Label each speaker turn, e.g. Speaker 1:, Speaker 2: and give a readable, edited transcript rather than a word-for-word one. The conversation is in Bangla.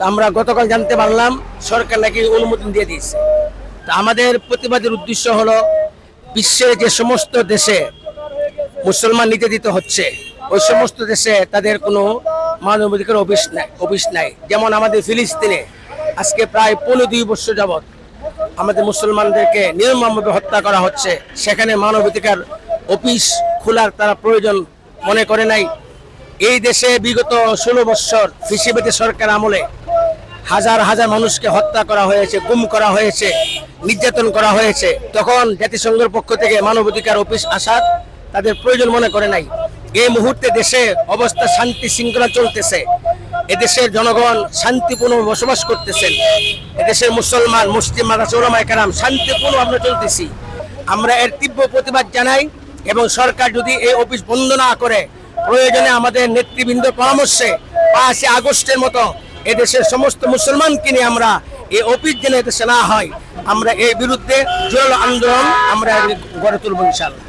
Speaker 1: আমরা গতকাল জানতে পারলাম সরকার নাকি অনুমোদন দিয়ে দিয়েছে। তা আমাদের প্রতিবাদের উদ্দেশ্য হলো বিশ্বের যে সমস্ত দেশে মুসলমান নির্যাতিত হচ্ছে ওই সমস্ত দেশে তাদের কোনো মানবাধিকার অফিস নাই। যেমন আমাদের ফিলিস্তিনে আজকে প্রায় 15-2 বছর যাবৎ আমাদের মুসলমানদেরকে নির্মমভাবে হত্যা করা হচ্ছে, সেখানে মানবাধিকার অফিস খোলার তারা প্রয়োজন মনে করে নাই। এই দেশে বিগত 16 বছর ফ্যাসিবাদী সরকার আমলে হাজার হাজার মানুষকে হত্যা করা হয়েছে, গুম করা হয়েছে, নির্যাতন করা হয়েছে। তখন জাতিসংঘের পক্ষ থেকে মানবাধিকার অফিস আসার তাদের প্রয়োজন মনে করে নাই। এই মুহূর্তে দেশে অবস্থা শান্তি শৃঙ্খলা চলতেছে, এদেশের জনগণ শান্তিপূর্ণ বসবাস করতেছেন, এদেশের মুসলমান মুসলিম মাদ্রাসা উলামায়ে কেরাম শান্তিপূর্ণ আমরা চলতেছি। আমরা এর তীব্র প্রতিবাদ জানাই এবং সরকার যদি এই অফিস বন্ধ না করে প্রয়োজনে আমাদের নেতৃবৃন্দের পরামর্শে 5 আগস্টের মতো এদেশের সমস্ত মুসলমানকে নিয়ে আমরা এই অফিস যেন এদেশে না হয়, আমরা এর বিরুদ্ধে জোরালো আন্দোলন আমরা গড়ে তুলব ইনশাআল্লাহ।